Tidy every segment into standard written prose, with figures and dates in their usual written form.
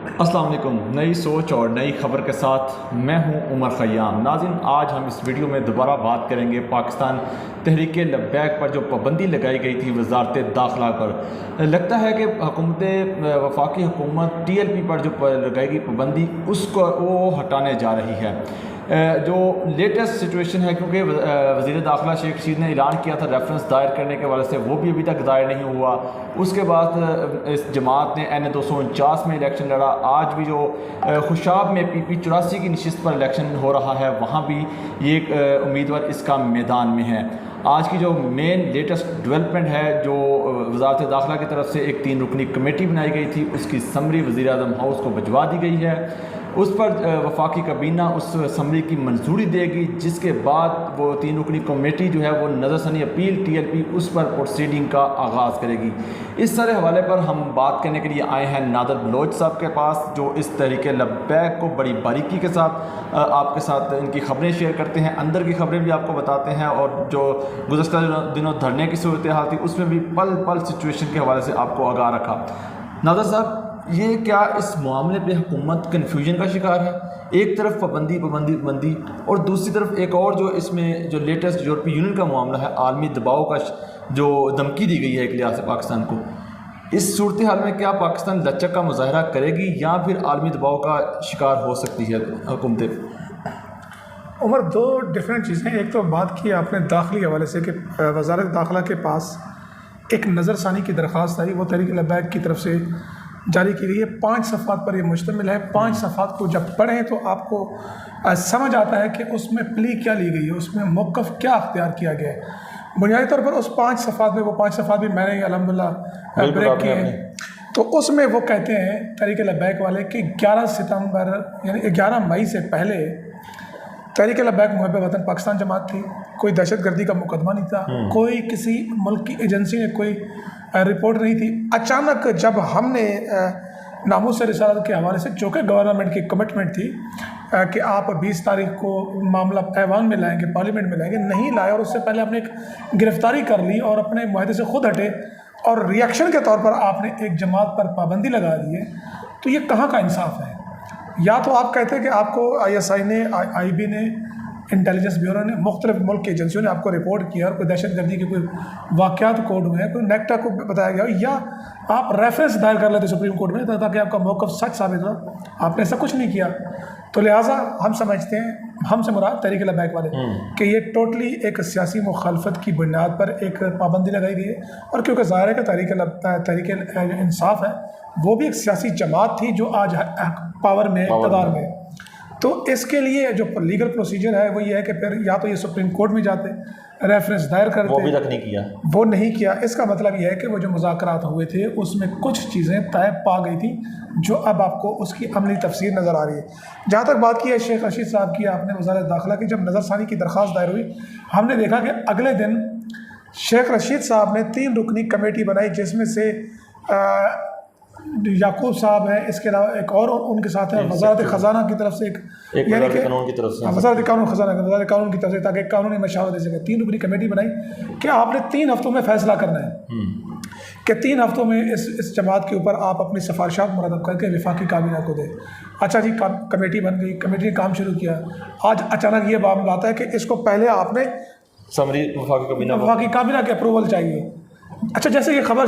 السلام علیکم. نئی سوچ اور نئی خبر کے ساتھ میں ہوں عمر خیام. ناظرین، آج ہم اس ویڈیو میں دوبارہ بات کریں گے پاکستان تحریک لبیک پر جو پابندی لگائی گئی تھی وزارت داخلہ پر. لگتا ہے کہ وفاقی حکومت ٹی ایل پی پر جو لگائی گئی پابندی اس کو وہ ہٹانے جا رہی ہے. جو لیٹسٹ سچویشن ہے، کیونکہ وزیر داخلہ شیخ رشید نے اعلان کیا تھا ریفرنس دائر کرنے کے والے سے، وہ بھی ابھی تک دائر نہیں ہوا. اس کے بعد اس جماعت نے N249 میں الیکشن لڑا. آج بھی جو خوشاب میں PP 84 کی نشست پر الیکشن ہو رہا ہے، وہاں بھی یہ امیدوار اس کا میدان میں ہے. آج کی جو مین لیٹسٹ ڈیولپمنٹ ہے، جو وزارت داخلہ کی طرف سے ایک 3 رکنی کمیٹی بنائی گئی تھی، اس کی سمری وزیر اعظم ہاؤس کو بھجوا دی گئی ہے. اس پر وفاقی کابینہ اس سمری کی منظوری دے گی، جس کے بعد وہ 3 رکنی کمیٹی جو ہے وہ نظر ثانی اپیل TLP اس پر پروسیڈنگ کا آغاز کرے گی. اس سارے حوالے پر ہم بات کرنے کے لیے آئے ہیں نادر بلوچ صاحب کے پاس، جو اس تحریک لبیک کو بڑی باریکی کے ساتھ آپ کے ساتھ ان کی خبریں شیئر کرتے ہیں، اندر کی خبریں بھی آپ کو بتاتے ہیں، اور جو گزشتہ دنوں دھرنے کی صورتحال تھی اس میں بھی پل پل سچویشن کے حوالے سے آپ کو آگاہ رکھا. نادر صاحب، یہ کیا اس معاملے پہ حکومت کنفیوژن کا شکار ہے؟ ایک طرف پابندی اور دوسری طرف ایک اور جو اس میں جو لیٹسٹ یورپی یونین کا معاملہ ہے، عالمی دباؤ کا جو دھمکی دی گئی ہے ایک لحاظ سے پاکستان کو. اس صورتحال میں کیا پاکستان لچک کا مظاہرہ کرے گی یا پھر عالمی دباؤ کا شکار ہو سکتی ہے حکومت؟ عمر، 2 ڈفرینٹ چیزیں. ایک تو بات کی آپ نے داخلی حوالے سے کہ وزارت داخلہ کے پاس ایک نظر ثانی کی درخواست آئی، وہ تحریک لبیک کی طرف سے جاری کی گئی ہے. 5 صفحات پر یہ مشتمل ہے. 5 صفحات کو جب پڑھیں تو آپ کو سمجھ آتا ہے کہ اس میں پلی کیا لی گئی ہے، اس میں موقف کیا اختیار کیا گیا ہے. بنیادی طور پر اس 5 صفحات میں، وہ 5 صفحات بھی میں نے الحمدللہ بریک کیے ہیں، تو اس میں وہ کہتے ہیں تحریک لبیک والے کہ 11 ستمبر یعنی 11 مئی سے پہلے تحریک لبیک محب وطن پاکستان جماعت تھی. کوئی دہشت گردی کا مقدمہ نہیں تھا، کوئی کسی ملک کی ایجنسی نے کوئی رپورٹ نہیں تھی. اچانک جب ہم نے ناموس رسالت کے حوالے سے، چونکہ گورنمنٹ کی کمٹمنٹ تھی کہ آپ 20 تاریخ کو معاملہ ایوان میں لائیں گے، پارلیمنٹ میں لائیں گے، نہیں لائے، اور اس سے پہلے آپ نے ایک گرفتاری کر لی اور اپنے معاہدے سے خود ہٹے، اور ریئیکشن کے طور پر آپ نے ایک جماعت پر پابندی لگا دی ہے. تو یہ کہاں کا انصاف ہے؟ یا تو آپ کہتے ہیں کہ آپ کو ISI نے، IB نے، انٹیلیجنس بیورو نے، مختلف ملک کی ایجنسیوں نے آپ کو رپورٹ کیا اور کوئی دہشت گردی کے کوئی واقعات کوڈ ہوئے ہیں، کوئی نیکٹا کو بتایا گیا، یا آپ ریفرنس دائر کر لیتے سپریم کورٹ میں تاکہ آپ کا موقف سچ ثابت ہو. آپ نے ایسا کچھ نہیں کیا. تو لہٰذا ہم سمجھتے ہیں، ہم سے مراد تحریک لبیک والے، کہ یہ ٹوٹلی ایک سیاسی مخالفت کی بنیاد پر ایک پابندی لگائی گئی ہے. اور کیونکہ ظاہر ہے کہ تحریک انصاف ہے، وہ بھی ایک سیاسی جماعت تھی جو آج پاور میں، اقتدار میں. تو اس کے لیے جو لیگل پروسیجر ہے وہ یہ ہے کہ پھر یا تو یہ سپریم کورٹ میں جاتے، ریفرنس دائر کرتے، وہ بھی تک نہیں کیا. وہ نہیں کیا. اس کا مطلب یہ ہے کہ وہ جو مذاکرات ہوئے تھے اس میں کچھ چیزیں طے پا گئی تھیں جو اب آپ کو اس کی عملی تفسیر نظر آ رہی ہے. جہاں تک بات کی ہے شیخ رشید صاحب کی، آپ نے وزارت داخلہ کی جب نظر ثانی کی درخواست دائر ہوئی، ہم نے دیکھا کہ اگلے دن شیخ رشید صاحب نے 3 رکنی کمیٹی بنائی، جس میں سے یعقوب صاحب ہیں، اس کے علاوہ ایک اور ان کے ساتھ ہے وزارت خزانہ کی طرف سے، یعنی کہ وزارت قانون خزانہ، وزارت قانون کی طرف سے، تاکہ قانونی مشاورت دے سکے. 3 رکنی کمیٹی بنائی کہ آپ نے 3 ہفتوں میں فیصلہ کرنا ہے، کہ 3 ہفتوں میں اس جماعت کے اوپر آپ اپنی سفارشات مرتب کر کے وفاقی کابینہ کو دیں. اچھا جی، کمیٹی بن گئی، کمیٹی نے کام شروع کیا. آج اچانک یہ معاملہ آتا ہے کہ اس کو پہلے آپ نے سمری وفاقی کابینہ کے اپروول چاہیے. اچھا، جیسے یہ خبر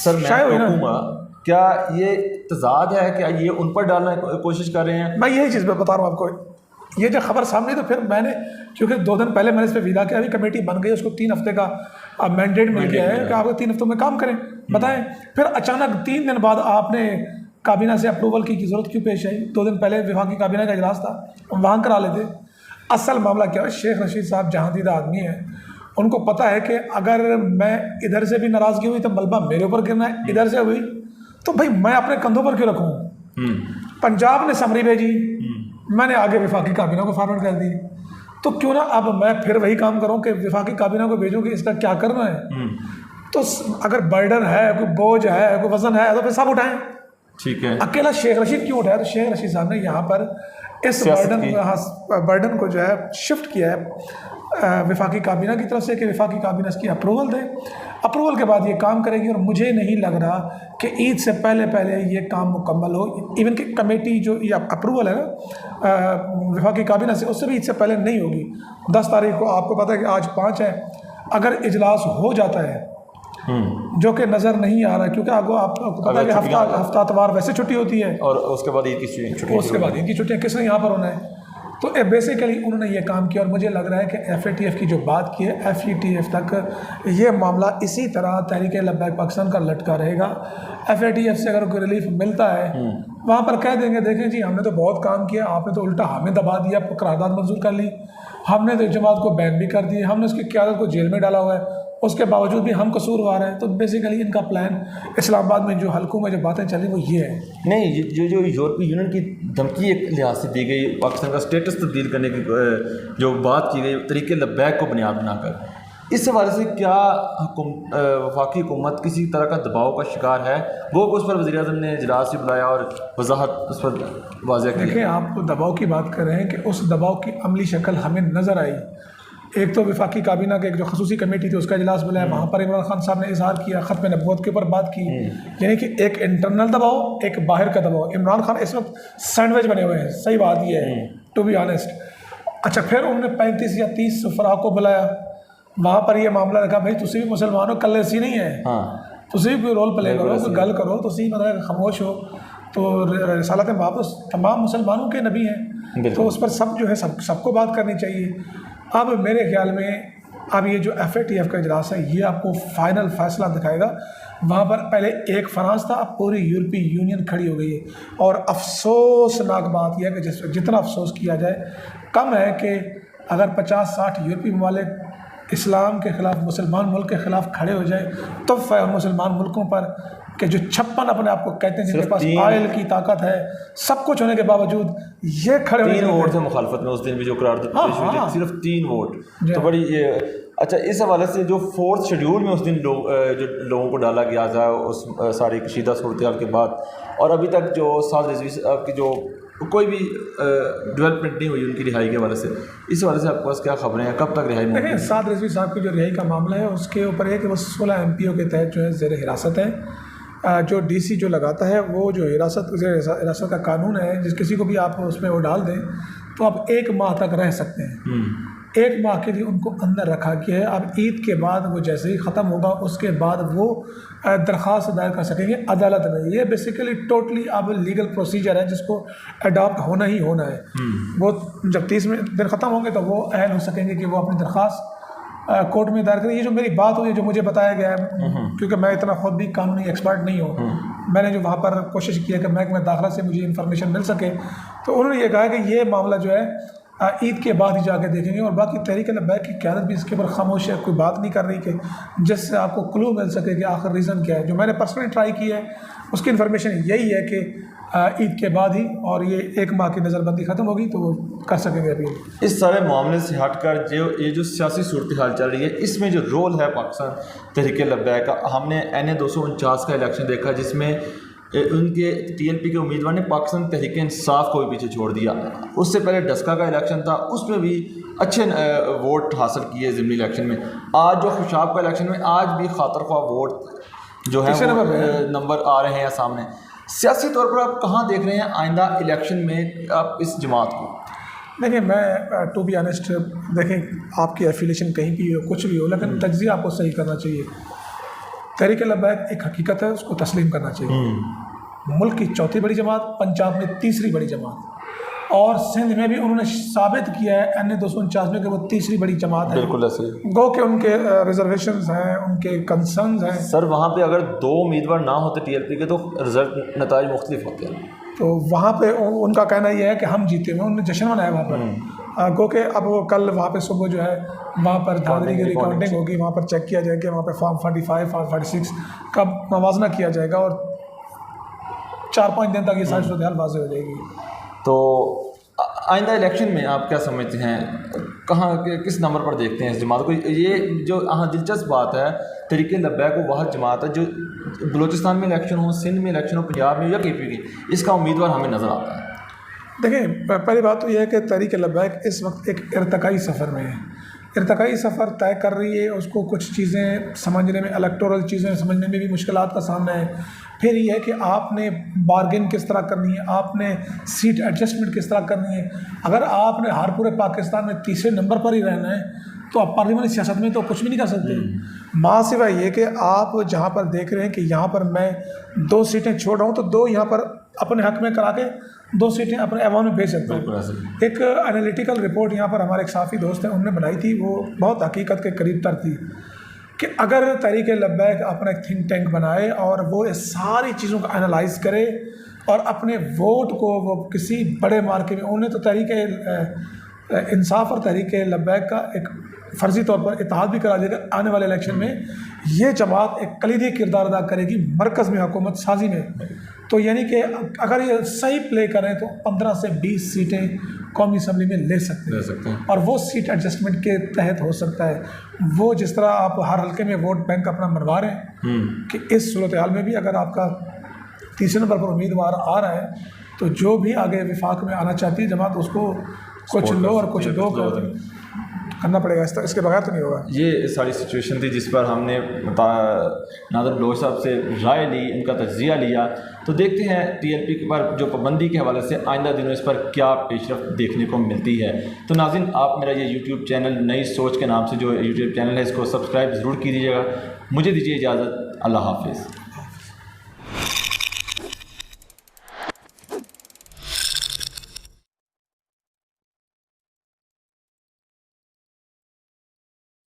شائع ہوئی نا، کیا یہ تضاد ہے؟ کیا یہ ان پر ڈالنا کوشش کر رہے ہیں؟ میں یہی چیز بتا رہا ہوں آپ کو. یہ جو خبر سامنے، تو پھر میں نے کیونکہ 2 دن پہلے میں نے اس پہ ویدا کیا، ابھی کمیٹی بن گئی، اس کو 3 ہفتے کا مینڈیٹ مل گیا ہے کہ آپ 3 ہفتوں میں کام کریں. بتائیں، پھر اچانک 3 دن بعد آپ نے کابینہ سے اپروول کی ضرورت کیوں پیش آئی؟ 2 دن پہلے وفاقی کابینہ کا اجلاس تھا، وہاں کرا لیتے. اصل معاملہ کیا ہے، شیخ رشید صاحب جہاں دیدہ آدمی ہیں، ان کو پتہ ہے کہ اگر میں ادھر سے بھی ناراضگی ہوئی تو ملبہ میرے اوپر گرنا ہے، ادھر سے ہوئی تو بھائی میں اپنے کندھوں پر کیوں رکھوں؟ پنجاب نے سمری بھیجی، میں نے آگے وفاقی کابینہ کو فارورڈ کر دی، تو کیوں نہ اب میں پھر وہی کام کروں کہ وفاقی کابینہ کو بھیجوں کہ اس کا کیا کرنا ہے. تو اگر برڈن ہے، کوئی بوجھ ہے، کوئی وزن ہے، تو پھر سب اٹھائیں. ٹھیک ہے. اکیلا شیخ رشید کیوں اٹھایا؟ تو شیخ رشید صاحب نے یہاں پر اس برڈن کو جو ہے شفٹ کیا ہے وفاقی کابینہ کی طرف سے کہ وفاقی کابینہ اس کی اپروول دے. اپروول کے بعد یہ کام کرے گی، اور مجھے نہیں لگ رہا کہ عید سے پہلے یہ کام مکمل ہو. ایون کہ کمیٹی جو یہ اپروول ہے نا وفاقی کابینہ سے، اس سے بھی عید سے پہلے نہیں ہوگی. 10 تاریخ کو آپ کو پتہ ہے کہ آج 5 ہے، اگر اجلاس ہو جاتا ہے جو کہ نظر نہیں آ رہا، کیونکہ آپ کو پتہ ہے کہ ہفتہ اتوار ویسے چھٹی ہوتی ہے، اور اس کے بعد عید کی چھٹی، اس کے بعد عید کی چھٹیاں کس نے یہاں پر ہونا ہے. تو بیسیکلی انہوں نے یہ کام کیا، اور مجھے لگ رہا ہے کہ FATF کی جو بات کی ہے FATF تک یہ معاملہ اسی طرح تحریک لبیک پاکستان کا لٹکا رہے گا. FATF سے اگر کوئی ریلیف ملتا ہے وہاں پر کہہ دیں گے دیکھیں جی ہم نے تو بہت کام کیا، آپ نے تو الٹا ہمیں دبا دیا، قرارداد منظور کر لی، ہم نے تو جماعت کو بین بھی کر دی، ہم نے اس کی قیادت کو جیل میں ڈالا ہوا ہے، اس کے باوجود بھی ہم قصوروار ہیں. تو بیسیکلی ان کا پلان اسلام آباد میں جو حلقوں میں جو باتیں چل رہی وہ یہ ہے. نہیں، جو یورپی یونین کی دھمکی ایک لحاظ سے دی گئی، پاکستان کا اسٹیٹس تبدیل کرنے کی جو بات کی گئی طریق لبیک کو بنیاد بنا کر، اس حوالے سے کیا وفاقی حکومت کسی طرح کا دباؤ کا شکار ہے؟ وہ اس پر وزیر اعظم نے اجلاس سے بلایا اور وضاحت اس پر واضح کی. دیکھیں آپ دباؤ کی بات کر رہے ہیں کہ اس دباؤ کی عملی شکل ہمیں نظر آئی. ایک تو وفاقی کابینہ کے ایک جو خصوصی کمیٹی تھی اس کا اجلاس بلایا، وہاں پر عمران خان صاحب نے اظہار کیا، ختم نبوت کے اوپر بات کی، یعنی کہ ایک انٹرنل دباؤ، ایک باہر کا دباؤ. عمران خان اس وقت سینڈوچ بنے ہوئے ہیں، صحیح بات یہ ہے ٹو بی آنیسٹ. اچھا پھر انہوں نے 35 یا 30 سفراء کو بلایا، وہاں پر یہ معاملہ رکھا بھائی تسی بھی مسلمان ہو، کل ایسی نہیں ہے، تسی بھی کوئی رول پلے کرو، کوئی گل کرو، تسی مطلب خاموش ہو. تو رسالت واپس تمام مسلمانوں کے نبی ہیں، تو اس پر سب جو ہے سب کو بات کرنی چاہیے. اب میرے خیال میں اب یہ جو FATF کا اجلاس ہے یہ آپ کو فائنل فیصلہ دکھائے گا. وہاں پر پہلے ایک فرانس تھا، اب پوری یورپی یونین کھڑی ہو گئی ہے. اور افسوسناک بات یہ ہے کہ جتنا افسوس کیا جائے کم ہے کہ اگر 50-60 یورپی ممالک اسلام کے خلاف، مسلمان ملک کے خلاف کھڑے ہو جائے تو مسلمان ملکوں پر کہ جو 56 اپنے آپ کو کہتے ہیں جن کے پاس آئل کی طاقت ہے، سب کچھ ہونے کے باوجود یہ کھڑے ہوئے 3 ووٹ تھے مخالفت میں اس دن بھی جو قرارداد پیش ہوئی تھی، صرف 3 ووٹ. تو بڑی اچھا اس حوالے سے جو 4تھ شیڈول میں اس دن جو لوگوں کو ڈالا گیا تھا اس ساری کشیدہ صورتحال کے بعد، اور ابھی تک جو سعد رضوی صاحب کی جو کوئی بھی ڈیولپمنٹ نہیں ہوئی ان کی رہائی کے حوالے سے، اس حوالے سے آپ کے پاس کیا خبریں ہیں، کب تک رہائی میں؟ دیکھیں سعد رضوی صاحب کی جو رہائی کا معاملہ ہے اس کے اوپر ہے کہ وہ 16 MPO کے تحت جو ہے زیر حراست ہے. جو DC جو لگاتا ہے وہ جو حراست کا قانون ہے، جس کسی کو بھی آپ اس میں وہ ڈال دیں تو آپ 1 ماہ تک رہ سکتے ہیں. 1 ماہ کے لیے ان کو اندر رکھا گیا ہے. اب عید کے بعد وہ جیسے ہی ختم ہوگا اس کے بعد وہ درخواست دائر کر سکیں گے عدالت میں. یہ بیسیکلی ٹوٹلی اب لیگل پروسیجر ہے جس کو اڈاپٹ ہونا ہی ہونا ہے. وہ جب 30 دن ختم ہوں گے تو وہ اہل ہو سکیں گے کہ وہ اپنی درخواست کورٹ میں دائر کریں. یہ جو میری بات ہوئی ہے، جو مجھے بتایا گیا ہے، کیونکہ میں اتنا خود بھی قانونی ایکسپرٹ نہیں ہوں، میں نے جو وہاں پر کوشش کی ہے کہ محکمہ داخلہ سے مجھے انفارمیشن مل سکے، تو انہوں نے یہ کہا کہ یہ معاملہ جو ہے عید کے بعد ہی جا کے دیکھیں گے. اور باقی تحریک لبیک کی قیادت بھی اس کے اوپر خاموش ہے، کوئی بات نہیں کر رہی کہ جس سے آپ کو کلو مل سکے کہ آخر ریزن کیا ہے. جو میں نے پرسنلی ٹرائی کی ہے اس کی انفارمیشن یہی ہے کہ عید کے بعد ہی، اور یہ 1 ماہ کی نظر بندی ختم ہوگی تو وہ کر سکیں گے اپیل. اس سارے معاملے سے ہٹ کر یہ جو سیاسی صورتحال چل رہی ہے، اس میں جو رول ہے پاکستان تحریک لبیک کا، ہم نے NA 249 کا الیکشن دیکھا جس میں ان کے TLP کے امیدوار نے پاکستان تحریک انصاف کو بھی پیچھے چھوڑ دیا. اس سے پہلے ڈسکا کا الیکشن تھا، اس میں بھی اچھے ووٹ حاصل کیے ضمنی الیکشن میں. آج جو خوشاب کا الیکشن میں آج بھی خاطر خواہ ووٹ جو ہے نمبر آ رہے ہیں سامنے. سیاسی طور پر آپ کہاں دیکھ رہے ہیں آئندہ الیکشن میں آپ اس جماعت کو؟ دیکھیں میں ٹو بی آنیسٹ، دیکھیں آپ کی ایفیلیشن کہیں بھی ہو، کچھ بھی ہو، لیکن تجزیہ آپ کو صحیح کرنا چاہیے. تحریک لبیک ایک حقیقت ہے، اس کو تسلیم کرنا چاہیے. ملک کی 4تھی بڑی جماعت، پنجاب میں 3ری بڑی جماعت، اور سندھ میں بھی انہوں نے ثابت کیا ہے NA 249 میں کہ وہ 3ری بڑی جماعت ہے. بالکل ایسے گو کہ ان کے ریزرویشنز ہیں، ان کے کنسرنز ہیں. سر وہاں پہ اگر 2 امیدوار نہ ہوتے TLP کے تو رزلٹ نتائج مختلف ہوتے ہیں. تو وہاں پہ ان کا کہنا یہ ہے کہ ہم جیتے ہوئے، انہوں نے جشن منایا وہاں پر. گو کہ اب وہ کل وہاں پہ صبح جو ہے وہاں پر دھاندلی کی ریکارڈنگ ہوگی، وہاں پر چیک کیا جائے گا، وہاں پہ فارم 45 فارم 46 کا موازنہ کیا جائے گا، اور 4-5 دن تک یہ ساری صورتحال واضح ہو جائے گی. تو آئندہ الیکشن میں آپ کیا سمجھتے ہیں، کہاں کس نمبر پر دیکھتے ہیں اس جماعت کو؟ یہ جو دلچسپ بات ہے، تحریک لبیک وہ واحد جماعت ہے جو بلوچستان میں الیکشن ہو، سندھ میں الیکشن ہو، پنجاب میں یا KP کی، اس کا امیدوار ہمیں نظر آتا ہے. دیکھیں پہلی بات تو یہ ہے کہ تحریک لبیک اس وقت ایک ارتقائی سفر میں ہے. ارتقائی سفر طے کر رہی ہے، اس کو کچھ چیزیں سمجھنے میں، الیکٹورل چیزیں سمجھنے میں بھی مشکلات کا سامنا ہے۔ پھر یہ ہے کہ آپ نے بارگین کس طرح کرنی ہے، آپ نے سیٹ ایڈجسٹمنٹ کس طرح کرنی ہے۔ اگر آپ نے ہر پورے پاکستان میں تیسرے نمبر پر ہی رہنا ہے تو آپ پارلیمانی سیاست میں تو کچھ بھی نہیں کر سکتے، ماں سوائے یہ کہ آپ جہاں پر دیکھ رہے ہیں کہ یہاں پر میں 2 سیٹیں چھوڑ رہا ہوں تو 2 یہاں پر اپنے حق میں کرا کے 2 سیٹیں اپنے ایوان میں بھیج سکتا ہوں۔ ایک انالیٹیکل رپورٹ یہاں پر ہمارے ایک صحافی دوست ہیں انہوں نے بنائی تھی، وہ بہت حقیقت کے قریب تر تھی کہ اگر تحریک لبیک اپنا ایک تھنک ٹینک بنائے اور وہ اس ساری چیزوں کا انالائز کرے اور اپنے ووٹ کو وہ کسی بڑے مارکے میں، انہوں نے تو تحریک انصاف اور تحریک لبیک کا ایک فرضی طور پر اتحاد بھی کرا دیا کہ آنے والے الیکشن میں یہ جماعت ایک کلیدی کردار ادا کرے گی مرکز میں حکومت سازی میں، تو یعنی کہ اگر یہ صحیح پلے کریں تو 15 سے 20 سیٹیں قومی اسمبلی میں لے سکتے ہیں اور وہ سیٹ ایڈجسٹمنٹ کے تحت ہو سکتا ہے۔ وہ جس طرح آپ ہر حلقے میں ووٹ بینک اپنا منوا رہے ہیں کہ اس صورتحال میں بھی اگر آپ کا تیسرے نمبر پر امیدوار آ رہا ہے تو جو بھی آگے وفاق میں آنا چاہتی ہے جماعت اس کو کچھ لو اور کچھ دو کرنا پڑے گا، اس کے بغیر تو نہیں ہوگا۔ یہ ساری سچویشن تھی جس پر ہم نے ناظر بلوچ صاحب سے رائے لی، ان کا تجزیہ لیا، تو دیکھتے ہیں ٹی ایل پی پر جو پابندی کے حوالے سے آئندہ دنوں اس پر کیا پیش رفت دیکھنے کو ملتی ہے۔ تو ناظرین آپ میرا یہ یوٹیوب چینل نئی سوچ کے نام سے جو یوٹیوب چینل ہے اس کو سبسکرائب ضرور کیجیے گا۔ مجھے دیجیے اجازت، اللہ حافظ۔